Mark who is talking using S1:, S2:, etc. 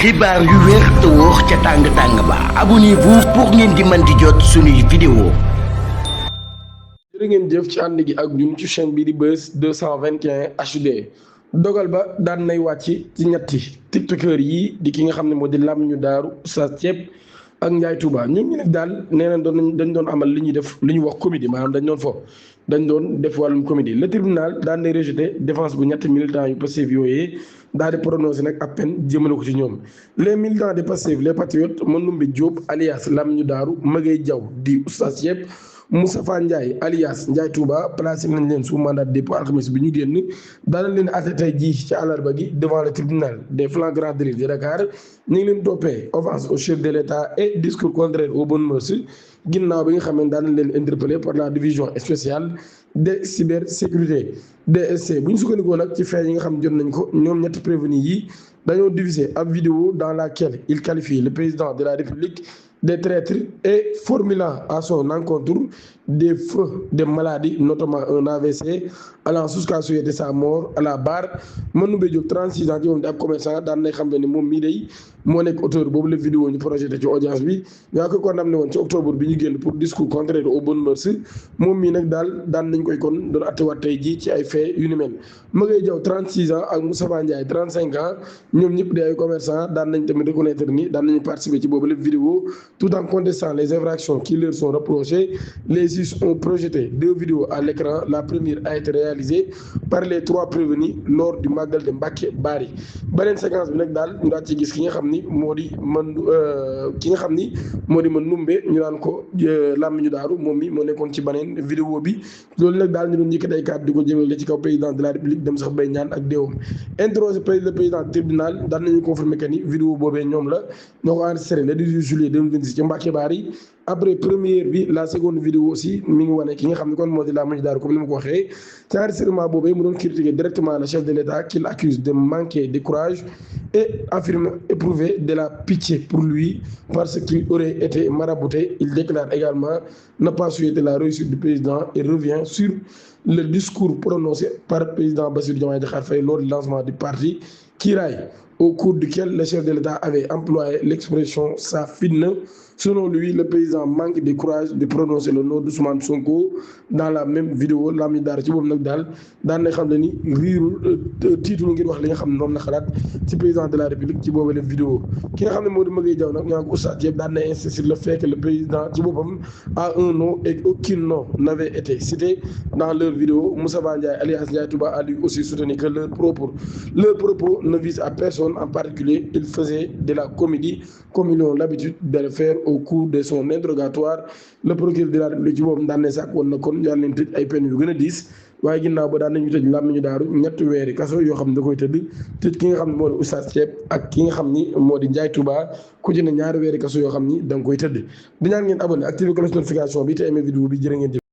S1: xibaar yu wér te wóor ca tàng-tàng ba abonnez-vous pour ngeen di mën di jot suñuy vidéo.
S2: jërë ngeen jëf ci ànd gi ak ñun ci chaîne bi di Buzz 221 HD dogal ba daan nay wàcc ci ñetti tiktokeur yi di ki nga xam ne moo di Lam ñu daaru Oustaz Thiep ak Ndiaye Touba ñoom ñu nag daal nee na dañ doon amal li ñuy def li ñuy wax comédie maanaam dañ doon def wàllum comédie. Le tribunal daan nay rejeté défense bu ñetti militants yu Pastef yooyee daal di prononcé nag ab peine jëmale ko ci ñoom. Les militants de Pastef les patriotes Manoumbe Diop alias Lam ñu daaru Maguette Diaw di Oustaz Thiep Moustapha Ndiaye alias Ndiaye Touba placé nañ leen sous mandat de dépôt alxames bi ñu génn daanaka leen àtte tey jii ci àllarba gi devant le tribunal des flagrants délits de Dakar ñu ngi leen toppee offense au chef de l'État et discours contraire aux bonnes mœurs ginnaaw bi nga xam ne daan leen interpellé par la division spéciale de cybersécurité DSC bu ñu sukkandikoo nag ci fee yi nga xam ne jot nañ ko ñoom ñetti prévenus yi dañoo diffusé ab vidéo dans laquelle il qualifie le président de la République des traîtres et formulant à son encontre des feux de maladies, notamment un AVC, allant jusqu'à souhaiter sa mort à la barre. Manoumbe Diop 36 ans ci moom di ab commerçant daan nay xam ne moom mii day moo nekk auteur boobu la vidéo ñu projeté ci audience bi ñaa koy condamné woon ci octobre bi ñu génn pour discours contraire aux bonnes mœurs moom mii nag daal daan nañ koy kon doon attewaat tey jii ci ay faits yu ni mel. Maguette Diaw 36 ans ak Moustapha Ndiaye 35 ans ñoom ñëpp di ay commerçant daan nañ tamit reconnaître ni daan nañu participer ci boobu la vidéo tout en contestant les infractions qui leur sont reprochées. Les juges ont projeté 2 vidéos à l'écran. La première a été réalisée par les 3 prévenus lors du Magal de Mbacké Bari beneen séquence bi nag daal ñu daal ci gis ki nga xam ni moo di Manoumbe ñu naan ko Lam ñu daaru moom mi moo nekkoon ci beneen vidéo bi loolu nag daal ñu doon yëkkati ay kàddu di ko jëmale ci kaw président de la République dem sax bay ñaan ak déewam. Interrogé le président du tribunal daan nañu confirmer que ni vidéo boobee ñoom la ñoo ko enregistré le 18 juillet 2026 ci Mbacké Bari. Après première bi la seconde vidéo aussi mi ngi wane ki nga xam ne kon moo di Lam ñu daaru comme ni ma ko waxee ci enregistrement boobee mu doon critiquer directement le chef de l'État qu'il accuse de manquer de courage et affirme éprouver de la pitié pour lui parce qu'il aurait été marabouté. Il déclare également ne pas souhaiter la réussite du président et revient sur le discours prononcé par le président Bassirou Diomaye Diakhar Faye lors du lancement du parti Kiraay, au cours duquel le chef de l'État avait employé l'expression sa fitna. Selon lui, le président manque de courage de prononcer le nom d'Ousmane Sonko dans la même vidéo. Lam ñu daaru ci boobu nag daal daan na xam ne ni riirul tiitul ngir wax li nga xam ne moom la xalaat ci président de la République ci boobu la vidéo. Ki nga xam ne moo di Maguette Diaw nag ñoo ko Oustaz Thiep daan na insister sur le fait que le président ci boppam a un nom et aucun nom n'avait été cité dans leur vidéo. Moustapha Ndiaye alias Ndiaye Touba a lui aussi soutenu que leur propos ne vise à personne en particulier. Il faisait de la comédie comme ils ont l'habitude de le faire au cours de son interrogatoire. Le procureur de la République ci boobu daan na sàkk woon na kon yàlla leen tëj ay peine yu gën a diis waaye ginnaaw ba daan nañu tëj Lam ñu daaru ñetti weeri kaso yoo xam ne da koy tëj ki nga xam ne moo di Oustaz Thiep ak ki nga xam ni moo di Ndiaye Touba ku ci ne 2 weeri kaso yoo xam ni da nga koy tëdd di ñaan ngeen abonné activer cloche notification bi te aimé vidéo bi jërë ngeen jëf.